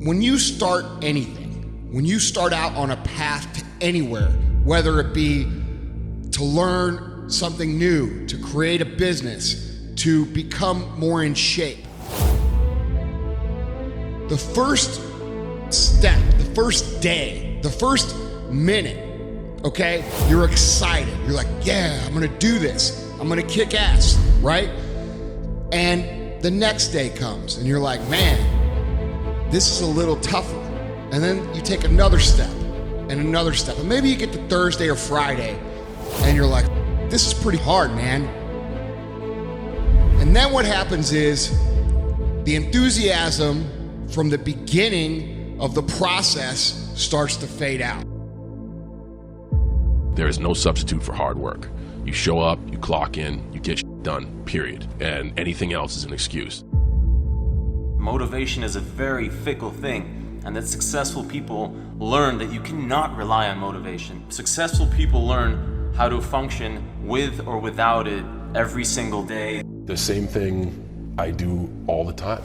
When you start anything, when you start out on a path to anywhere, whether it be to learn something new, to create a business, to become more in shape, the first step, the first day, the first minute, okay, you're excited. You're like, yeah, I'm gonna do this. I'm gonna kick ass, right? And the next day comes and you're like, man, this is a little tougher. And then you take another step and another step. And maybe you get to Thursday or Friday and you're like, this is pretty hard, man. And then what happens is the enthusiasm from the beginning of the process starts to fade out. There is no substitute for hard work. You show up, you clock in, you get done, period. And anything else is an excuse. Motivation is a very fickle thing, and that successful people learn that you cannot rely on motivation. Successful people learn how to function with or without it every single day. The same thing I do all the time.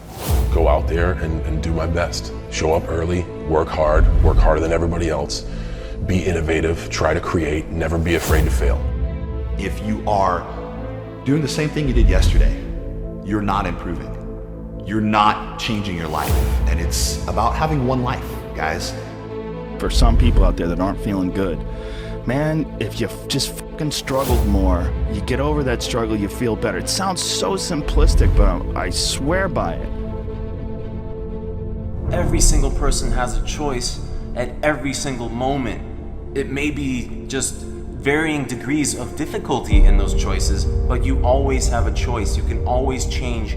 Go out there and do my best. Show up early, work harder than everybody else, be innovative, try to create, never be afraid to fail. If you are doing the same thing you did yesterday, you're not improving. You're not changing your life. And it's about having one life, guys. For some people out there that aren't feeling good, man, if you just fucking struggled more, you get over that struggle, you feel better. It sounds so simplistic, but I swear by it. Every single person has a choice at every single moment. It may be just varying degrees of difficulty in those choices, but you always have a choice. You can always change.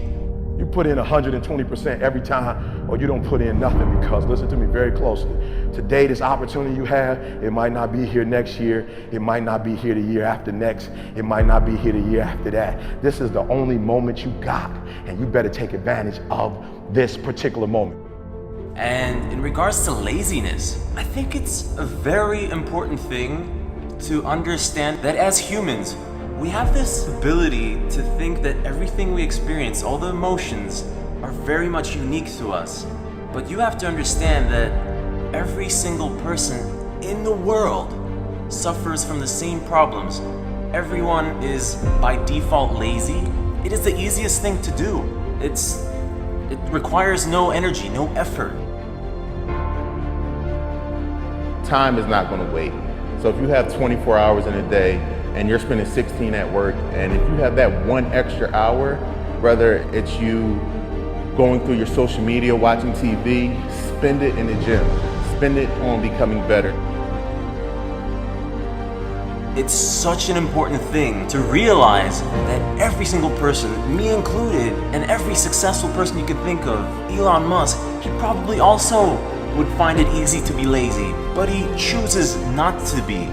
You put in 120% every time, or you don't put in nothing, because listen to me very closely. Today, this opportunity you have, it might not be here next year. It might not be here the year after next. It might not be here the year after that. This is the only moment you got, and you better take advantage of this particular moment. And in regards to laziness, I think it's a very important thing to understand that as humans, we have this ability to think that everything we experience, all the emotions, are very much unique to us. But you have to understand that every single person in the world suffers from the same problems. Everyone is by default lazy. It is the easiest thing to do. It requires no energy, no effort. Time is not going to wait. So if you have 24 hours in a day and you're spending 16 at work, and if you have that one extra hour, whether it's you going through your social media, watching TV, spend it in the gym. Spend it on becoming better. It's such an important thing to realize that every single person, me included, and every successful person you could think of, Elon Musk, he probably also would find it easy to be lazy, but he chooses not to be.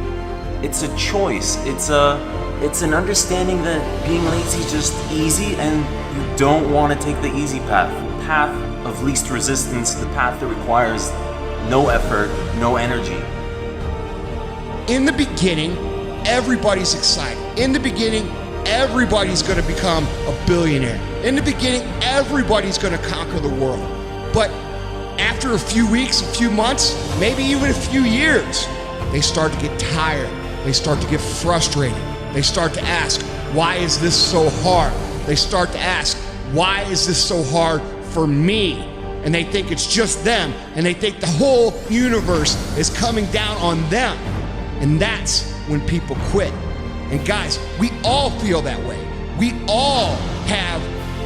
It's a choice. It's an understanding that being lazy is just easy, and you don't want to take the easy path. The path of least resistance, the path that requires no effort, no energy. In the beginning, everybody's excited. In the beginning, everybody's gonna become a billionaire. In the beginning, everybody's gonna conquer the world. But after a few weeks, a few months, maybe even a few years, they start to get tired. They start to get frustrated. They start to ask, why is this so hard? They start to ask, why is this so hard for me? And they think it's just them, and they think the whole universe is coming down on them. And that's when people quit. And guys, we all feel that way. We all have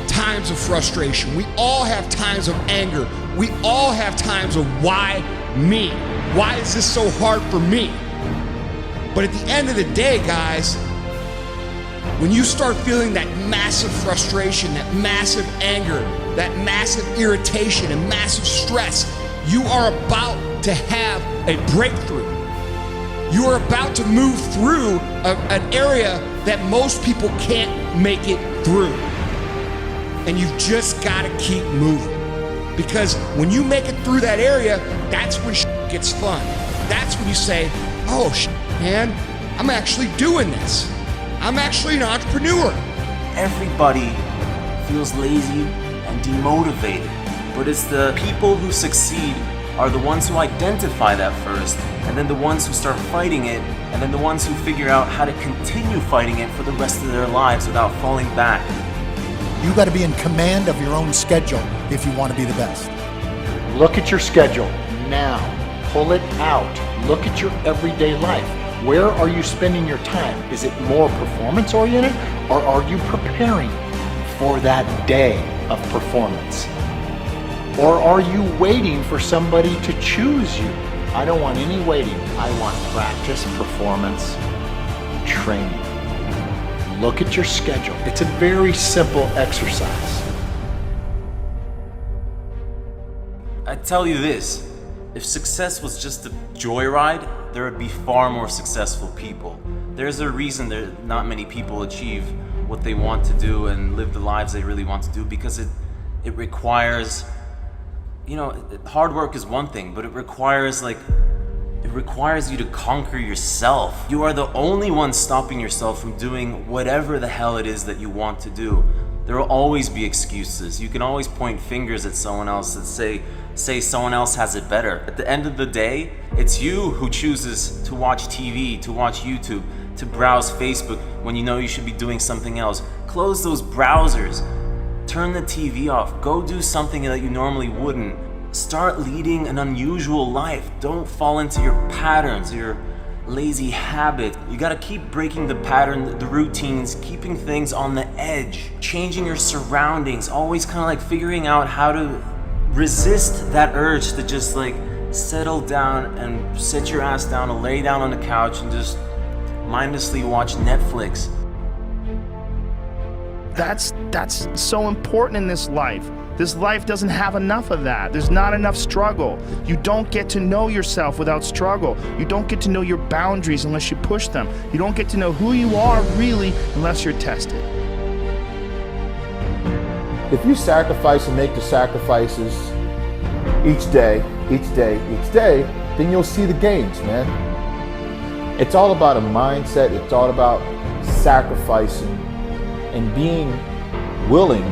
times of frustration. We all have times of anger. We all have times of why me? Why is this so hard for me? But at the end of the day, guys, when you start feeling that massive frustration, that massive anger, that massive irritation and massive stress, you are about to have a breakthrough. You are about to move through an area that most people can't make it through. And you've just got to keep moving. Because when you make it through that area, that's when shit gets fun. That's when you say, oh shit, man, I'm actually doing this. I'm actually an entrepreneur. Everybody feels lazy and demotivated. But it's the people who succeed are the ones who identify that first, and then the ones who start fighting it, and then the ones who figure out how to continue fighting it for the rest of their lives without falling back. You got to be in command of your own schedule if you want to be the best. Look at your schedule now. Pull it out. Look at your everyday life. Where are you spending your time? Is it more performance oriented, or are you preparing for that day of performance? Or are you waiting for somebody to choose you? I don't want any waiting. I want practice, performance, training. Look at your schedule. It's a very simple exercise. I tell you this, if success was just a joyride, there would be far more successful people. There's a reason that not many people achieve what they want to do and live the lives they really want to do, because it requires, hard work is one thing, but it requires you to conquer yourself. You are the only one stopping yourself from doing whatever the hell it is that you want to do. There will always be excuses. You can always point fingers at someone else and say someone else has it better. At the end of the day, it's you who chooses to watch TV, to watch YouTube, to browse Facebook when you know you should be doing something else. Close those browsers. Turn the TV off. Go do something that you normally wouldn't. Start leading an unusual life. Don't fall into your patterns, your lazy habit. You gotta keep breaking the pattern, the routines, keeping things on the edge, changing your surroundings, always kind of like figuring out how to resist that urge to just like settle down and sit your ass down and lay down on the couch and just mindlessly watch Netflix. That's so important in this life. This life doesn't have enough of that. There's not enough struggle. You don't get to know yourself without struggle. You don't get to know your boundaries unless you push them. You don't get to know who you are really unless you're tested. If you sacrifice and make the sacrifices each day, then you'll see the gains, man. It's all about a mindset. It's all about sacrificing and being willing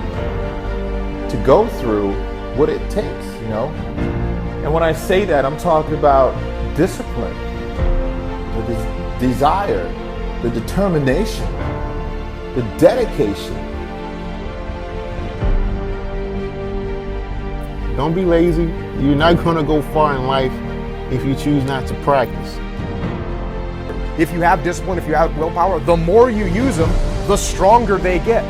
to go through what it takes, And when I say that, I'm talking about discipline, the desire, the determination, the dedication. Don't be lazy. You're not going to go far in life if you choose not to practice. If you have discipline, if you have willpower, the more you use them, the stronger they get.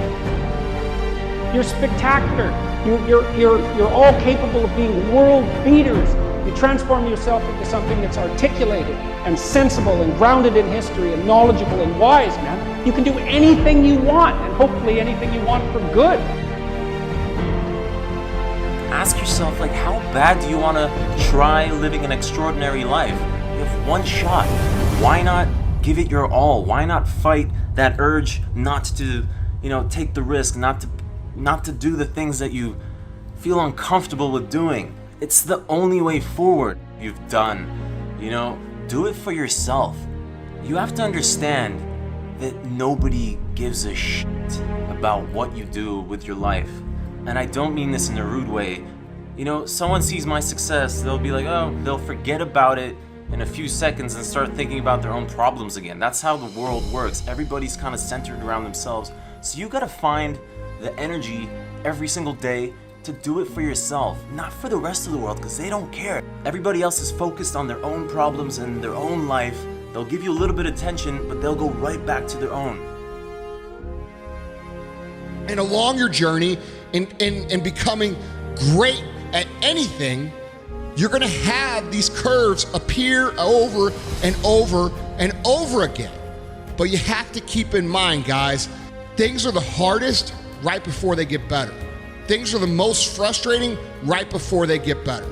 You're spectacular. You're all capable of being world beaters. You transform yourself into something that's articulated and sensible and grounded in history and knowledgeable and wise, man. You can do anything you want, and hopefully anything you want for good. Ask yourself, how bad do you want to try living an extraordinary life? You have one shot. Why not give it your all? Why not fight that urge not to, take the risk, not to do the things that you feel uncomfortable with doing? It's the only way forward. You've done, do it for yourself. You have to understand that nobody gives a shit about what you do with your life. And I don't mean this in a rude way. Someone sees my success, they'll be like, they'll forget about it in a few seconds and start thinking about their own problems again. That's how the world works. Everybody's kind of centered around themselves. So you gotta find the energy every single day to do it for yourself, not for the rest of the world, because they don't care. Everybody else is focused on their own problems and their own life. They'll give you a little bit of attention, but they'll go right back to their own. And along your journey in becoming great at anything, you're gonna have these curves appear over and over and over again. But you have to keep in mind, guys, things are the hardest right before they get better. Things are the most frustrating right before they get better.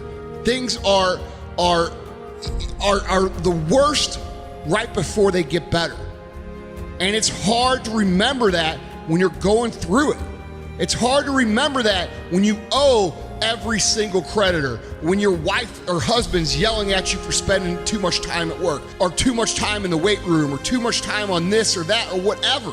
Things are the worst right before they get better. And it's hard to remember that when you're going through it. It's hard to remember that when you owe every single creditor, when your wife or husband's yelling at you for spending too much time at work, or too much time in the weight room, or too much time on this or that or whatever.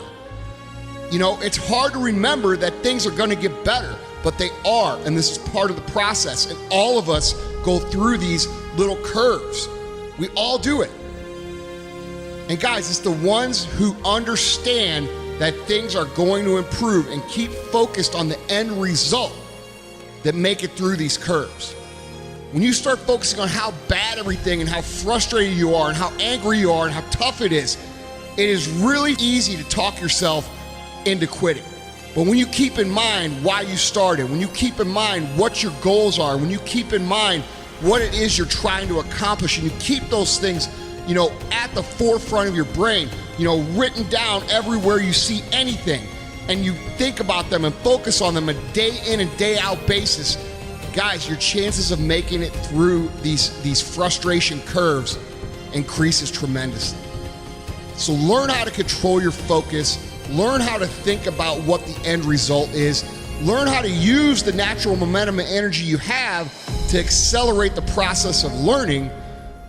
It's hard to remember that things are gonna get better. but they are, and this is part of the process. And all of us go through these little curves. We all do it. And guys, it's the ones who understand that things are going to improve and keep focused on the end result that make it through these curves. When you start focusing on how bad everything and how frustrated you are and how angry you are and how tough it is really easy to talk yourself into quitting. But when you keep in mind why you started, when you keep in mind what your goals are, when you keep in mind what it is you're trying to accomplish, and you keep those things, at the forefront of your brain, written down everywhere you see anything, and you think about them and focus on them a day in and day out basis, guys, your chances of making it through these frustration curves increases tremendously. So learn how to control your focus, learn how to think about what the end result is, learn how to use the natural momentum and energy you have to accelerate the process of learning,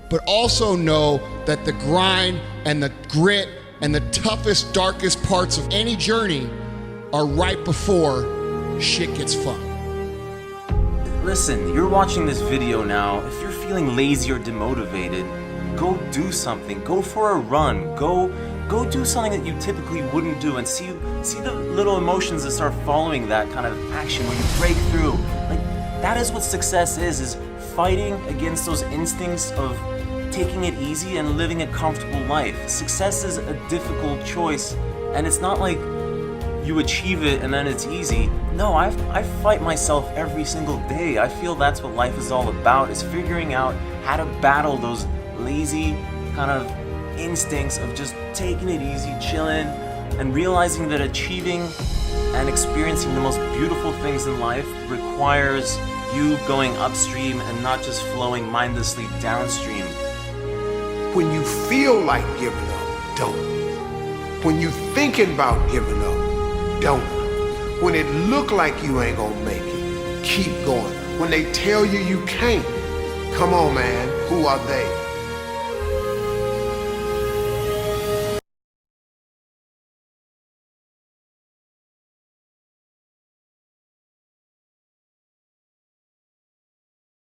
but also know that the grind and the grit and the toughest, darkest parts of any journey are right before shit gets fun. Listen, you're watching this video now. If you're feeling lazy or demotivated, go do something. Go for a run. Go do something that you typically wouldn't do, and see the little emotions that start following that kind of action where you break through. Like, that is what success is fighting against those instincts of taking it easy and living a comfortable life. Success is a difficult choice, and it's not like you achieve it and then it's easy. No, I fight myself every single day. I feel that's what life is all about, is figuring out how to battle those lazy kind of instincts of just taking it easy, chilling, and realizing that achieving and experiencing the most beautiful things in life requires you going upstream and not just flowing mindlessly downstream. When you feel like giving up, don't. When you thinking about giving up, don't. When it look like you ain't gonna make it, keep going. When they tell you you can't, come on man, who are they?